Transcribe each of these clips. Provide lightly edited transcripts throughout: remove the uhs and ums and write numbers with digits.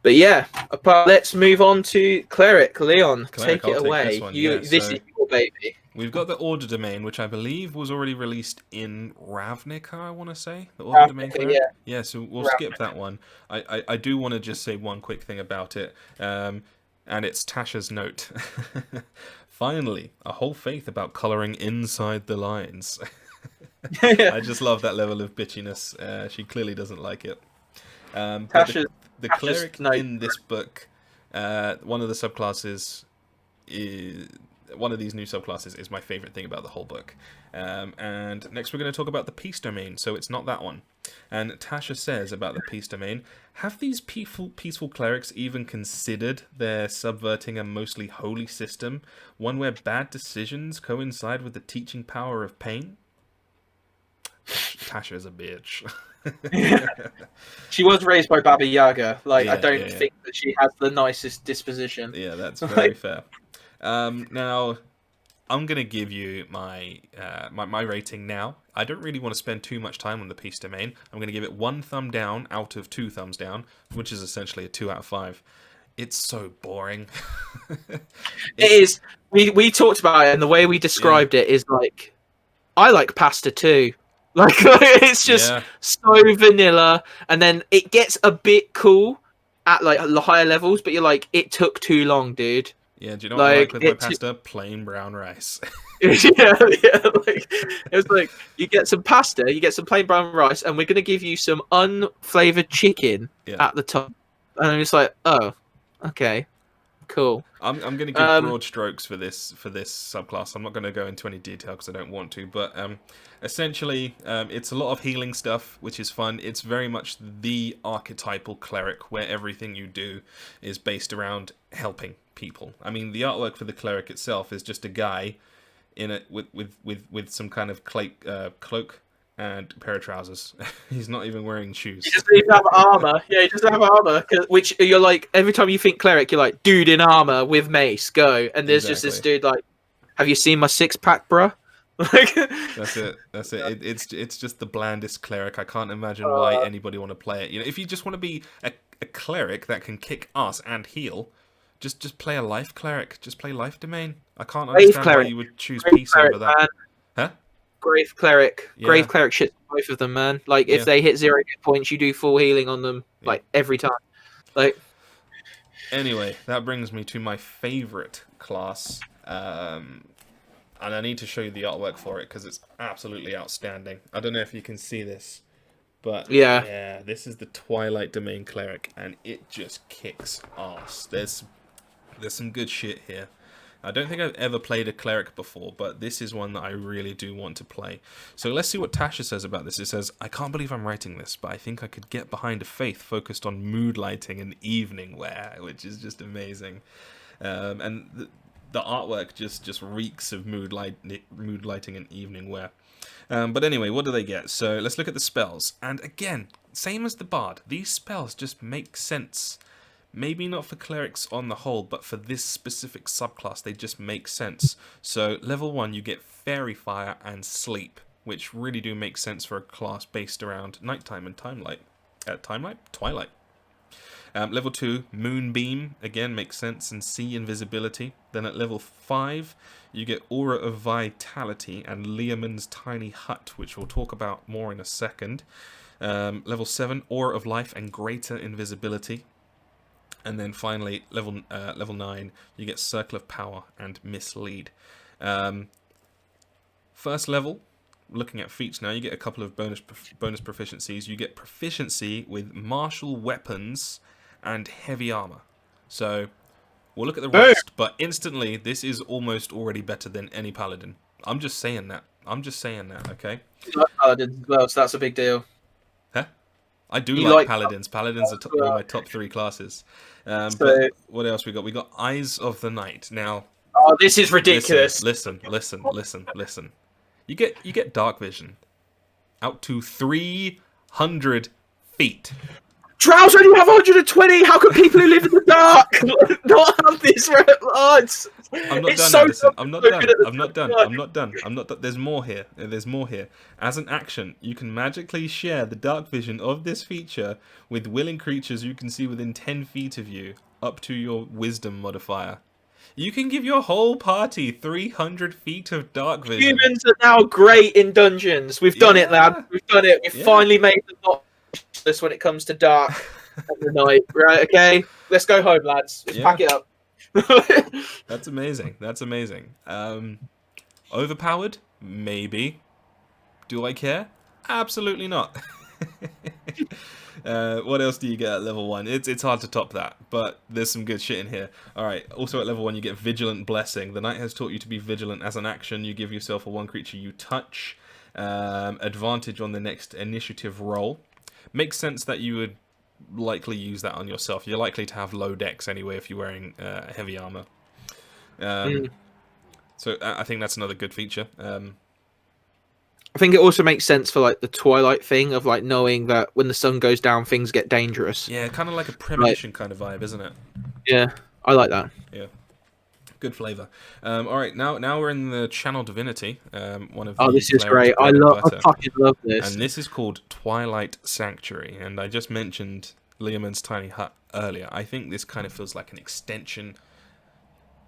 But yeah, let's move on to Cleric. Leon, Cleric, take it I'll away. take this one, yeah, This so is your baby. we've got the Order Domain, which I believe was already released in Ravnica, I want to say. The Order Domain Cleric? Yeah, so we'll skip that one. I do want to just say one quick thing about it, and it's Tasha's note. Finally, a whole faith about colouring inside the lines. I just love that level of bitchiness. She clearly doesn't like it. But the cleric in this book, one of the subclasses is one of these new subclasses is my favorite thing about the whole book. And next we're going to talk about the peace domain, so it's not that one. And Tasha says about the peace domain, have these peaceful clerics even considered their subverting a mostly holy system, one where bad decisions coincide with the teaching power of pain? Tasha is a bitch. She was raised by Baba Yaga. I don't think that she has the nicest disposition. Yeah, that's very fair. Now, I'm gonna give you my my rating now. I don't really want to spend too much time on the peace domain. I'm gonna give it 1 thumb down out of 2 thumbs down, which is essentially a 2 out of 5. It's so boring. It is. We talked about it, and the way we described it is like, I like pasta too. Like it's just so vanilla, and then it gets a bit cool at like the higher levels, but you're like, it took too long, dude. Yeah, do you know what I like with my pasta? Plain brown rice. yeah. Like, it was like, you get some pasta, you get some plain brown rice, and we're gonna give you some unflavored chicken at the top. And I'm just like, oh, okay, cool. I'm going to give broad strokes for this subclass. I'm not going to go into any detail because I don't want to, but essentially it's a lot of healing stuff, which is fun. It's very much the archetypal cleric where everything you do is based around helping people. I mean, the artwork for the cleric itself is just a guy in it with some kind of cloak and a pair of trousers. He's not even wearing shoes. He doesn't even have armor. Yeah, he doesn't have armor. Which you're like, every time you think cleric, you're like, dude in armor with mace, go. And there's just this dude like, have you seen my 6-pack, bruh? Like, that's it. It's just the blandest cleric. I can't imagine why anybody want to play it. You know, if you just want to be a cleric that can kick ass and heal, just play a life cleric. Just play life domain. I can't understand why you would choose peace over that. Man. Huh? Grave cleric. Yeah. Grave cleric shits both of them, man. Like, if they hit 0 hit points, you do full healing on them, like, every time. Like, anyway, that brings me to my favorite class, and I need to show you the artwork for it because it's absolutely outstanding. I don't know if you can see this, but yeah, this is the Twilight Domain cleric, and it just kicks ass. There's some good shit here. I don't think I've ever played a cleric before, but this is one that I really do want to play. So let's see what Tasha says about this. It says, I can't believe I'm writing this, but I think I could get behind a faith focused on mood lighting and evening wear, which is just amazing. And the artwork just reeks of mood lighting and evening wear. But anyway, what do they get? So let's look at the spells. And again, same as the bard, these spells just make sense. Maybe not for clerics on the whole, but for this specific subclass, they just make sense. So level 1, you get Fairy Fire and Sleep, which really do make sense for a class based around nighttime and Twilight. Level 2, Moonbeam, again makes sense, and Sea Invisibility. Then at level 5, you get Aura of Vitality and Leomund's Tiny Hut, which we'll talk about more in a second. Level 7, Aura of Life and Greater Invisibility. And then finally, level 9, you get Circle of Power and Mislead. First level, looking at feats now, you get a couple of bonus proficiencies. You get proficiency with martial weapons and heavy armor. So we'll look at the rest, but instantly, this is almost already better than any paladin. I'm just saying that. Okay? You like paladins as well, so that's a big deal. Huh? I do like paladins. Paladins are one of my top 3 classes. But what else we got? We got Eyes of the Night. Now, oh, this is ridiculous. Listen. You get dark vision out to 300 feet. Shrouds only have 120. How can people who live in the dark not have this? I'm not done, Adderson. I'm not done. I'm not done. I'm not done. I'm not done. There's more here. There's more here. As an action, you can magically share the dark vision of this feature with willing creatures you can see within 10 feet of you, up to your wisdom modifier. You can give your whole party 300 feet of dark vision. Humans are now great in dungeons. We've done it, lad. We've done it. We've finally made them not useless when it comes to dark at the night. Right, okay? Let's go home, lads. Let's pack it up. That's amazing. That's amazing. Overpowered? Maybe. Do I care? Absolutely not. What else do you get at level 1? It's hard to top that, but there's some good shit in here. Alright, also at level 1 you get Vigilant Blessing. The knight has taught you to be vigilant. As an action, you give yourself a 1 creature you touch. Advantage on the next initiative roll. Makes sense that you would likely use that on yourself. You're likely to have low dex anyway if you're wearing heavy armor. So I think that's another good feature. I think it also makes sense for like the Twilight thing of like knowing that when the sun goes down, things get dangerous. Yeah, kind of like a premonition kind of vibe, isn't it? Yeah, I like that. Yeah, good flavor. All right, now we're in the Channel Divinity. One of the this is great. I fucking love this. And this is called Twilight Sanctuary. And I just mentioned Leomund's Tiny Hut earlier. I think this kind of feels like an extension.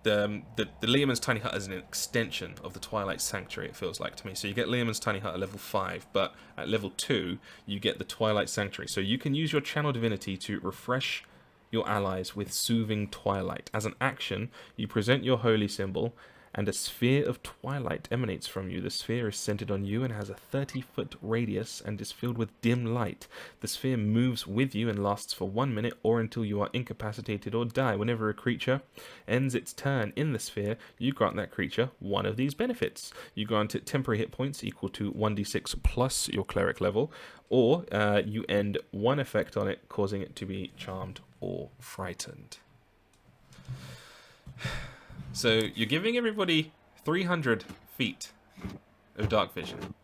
The Leomund's Tiny Hut is an extension of the Twilight Sanctuary, it feels like to me. So you get Leomund's Tiny Hut at level 5, but at level 2, you get the Twilight Sanctuary. So you can use your Channel Divinity to refresh your allies with Soothing Twilight. As an action, you present your holy symbol, and a sphere of twilight emanates from you. The sphere is centered on you and has a 30-foot radius and is filled with dim light. The sphere moves with you and lasts for 1 minute or until you are incapacitated or die. Whenever a creature ends its turn in the sphere, you grant that creature one of these benefits. You grant it temporary hit points equal to 1d6 plus your cleric level, or you end one effect on it, causing it to be charmed or frightened. So you're giving everybody 300 feet of dark vision.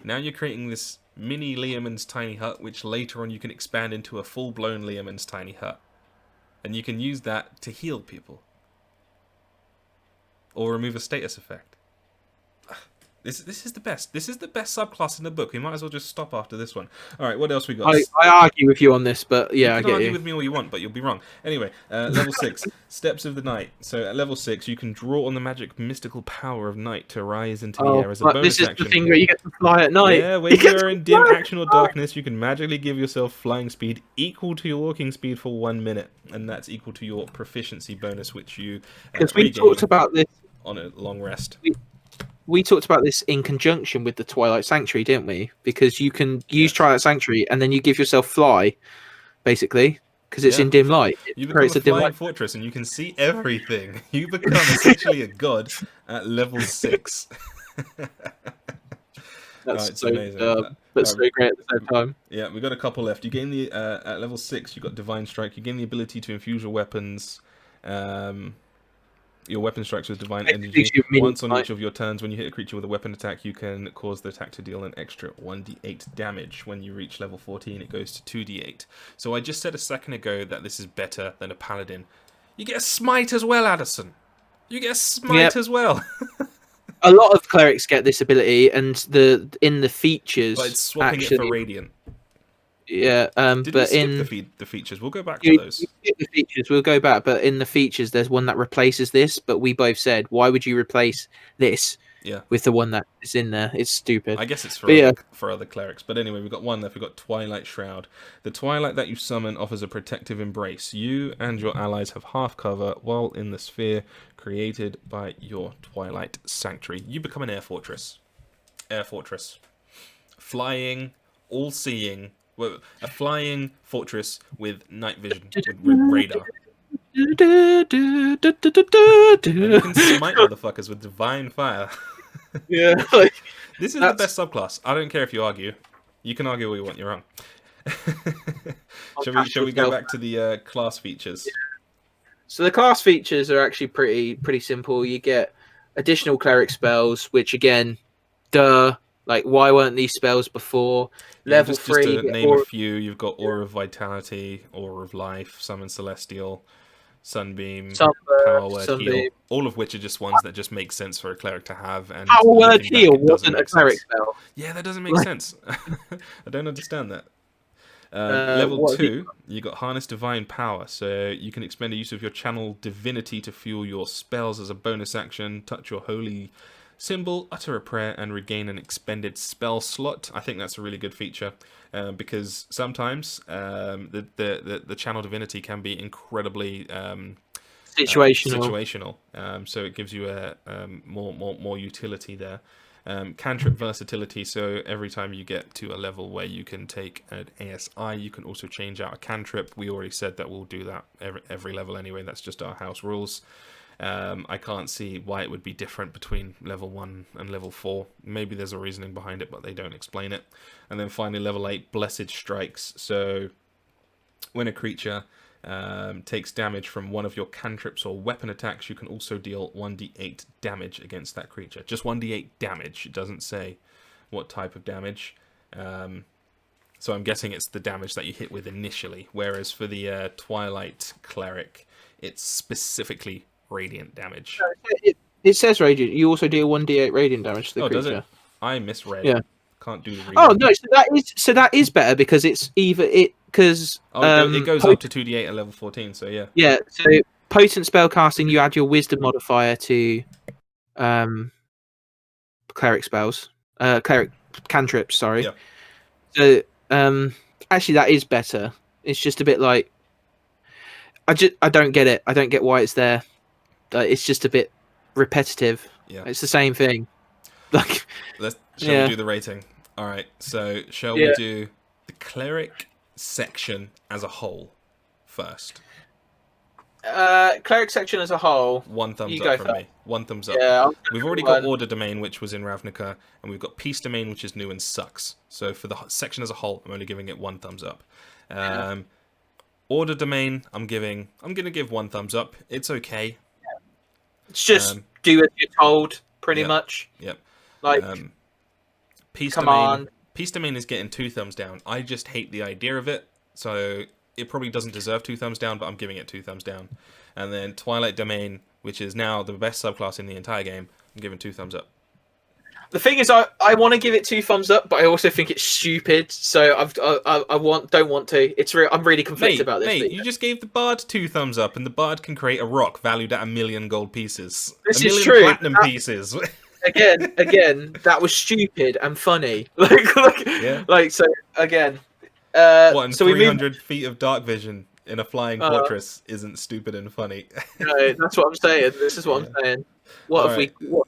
Now you're creating this mini Leomund's Tiny Hut, which later on you can expand into a full-blown Leomund's Tiny Hut. And you can use that to heal people. Or remove a status effect. This is the best. This is the best subclass in the book. We might as well just stop after this one. All right, what else we got? I argue with you on this, but yeah, you can argue with me all you want, but you'll be wrong. Anyway, level 6, Steps of the Night. So at level 6, you can draw on the magic mystical power of night to rise into the air as a bonus this is action. The thing where you get to fly at night. Yeah, when you're in dim action or darkness, you can magically give yourself flying speed equal to your walking speed for 1 minute, and that's equal to your proficiency bonus, which you because we talked about this on a long rest. We talked about this in conjunction with the Twilight Sanctuary, didn't we? Because you can use Twilight Sanctuary and then you give yourself fly, basically, because it's in dim light. You become a flying fortress and you can see everything. You become essentially a god at level 6. That's so amazing. But so great at the same time. Yeah, we've got a couple left. You gain the at level 6, you've got Divine Strike. You gain the ability to infuse your weapons. Your weapon strikes with divine energy. Once on each of your turns, when you hit a creature with a weapon attack, you can cause the attack to deal an extra 1d8 damage. When you reach level 14, it goes to 2d8. So I just said a second ago that this is better than a paladin. You get a smite as well, Adderson. You get a smite as well. A lot of clerics get this ability, and in the features, but it's swapping it for radiant. Yeah, Did but we skip the features? We'll go back to those. Skip the features. We'll go back, but in the features, there's one that replaces this. But we both said, why would you replace this with the one that is in there? It's stupid. I guess it's for other clerics. But anyway, we've got one left. We've got Twilight Shroud. The twilight that you summon offers a protective embrace. You and your allies have half cover while in the sphere created by your Twilight Sanctuary. You become an air fortress. Air fortress. Flying, all-seeing. A flying fortress with night vision, with radar. And you can smite motherfuckers with divine fire. Yeah, this is the best subclass. I don't care if you argue. You can argue all you want. You're wrong. Shall we go back to the class features? So the class features are actually pretty simple. You get additional cleric spells, which again, Like, why weren't these spells before? Level just 3, to name a few, you've got Aura of Vitality, Aura of Life, Summon Celestial, Sunbeam, Power Word, Heal, all of which are just ones that just make sense for a cleric to have. And Power Word Heal wasn't a cleric spell. Yeah, that doesn't make sense. I don't understand that. Level 2, you got Harness Divine Power, so you can expend a use of your channel divinity to fuel your spells as a bonus action, touch your holy symbol, utter a prayer, and regain an expended spell slot. I think that's a really good feature, because sometimes the channel divinity can be incredibly situational. So it gives you a more utility there. Cantrip versatility, so every time you get to a level where you can take an ASI, you can also change out a cantrip. We already said that we'll do that every level anyway. That's just our house rules. I can't see why it would be different between level 1 and level 4. Maybe there's a reasoning behind it, but they don't explain it. And then finally, level 8, Blessed Strikes. So when a creature takes damage from one of your cantrips or weapon attacks, you can also deal 1d8 damage against that creature. Just 1d8 damage. It doesn't say what type of damage. So I'm guessing it's the damage that you hit with initially. Whereas for the Twilight Cleric, it's specifically radiant damage. It says radiant. You also deal 1d8 radiant damage to the creature. Does it? I misread. Yeah. Can't do the reading. Oh no, so that is better because it's it goes up to 2d8 at level 14. So yeah. Yeah. So potent spell casting, you add your wisdom modifier to cleric spells, cleric cantrips. Sorry. Yeah. So actually, that is better. It's just a bit like I don't get it. I don't get why it's there. It's just a bit repetitive. Yeah. It's the same thing. Like, shall we do the rating? All right. So shall we do the cleric section as a whole first? Cleric section as a whole. 1 thumbs up from me. 1 thumbs up. Yeah, we've already got Order Domain, which was in Ravnica, and we've got Peace Domain, which is new and sucks. So for the section as a whole, I'm only giving it 1 thumbs up. Order Domain, I'm gonna give 1 thumbs up. It's okay. It's just do as you're told, pretty much. Yep. Like, Peace Domain. Peace Domain is getting 2 thumbs down. I just hate the idea of it, so it probably doesn't deserve 2 thumbs down, but I'm giving it 2 thumbs down. And then Twilight Domain, which is now the best subclass in the entire game, I'm giving 2 thumbs up. The thing is, I want to give it 2 thumbs up, but I also think it's stupid. So don't want to. I'm really conflicted about this. Mate, you just gave the Bard 2 thumbs up, and the Bard can create a rock valued at 1 million gold pieces. This is true. Platinum pieces. Again, that was stupid and funny. So again. What, so 300 feet of dark vision in a flying fortress isn't stupid and funny. No, that's what I'm saying. This is what I'm saying. What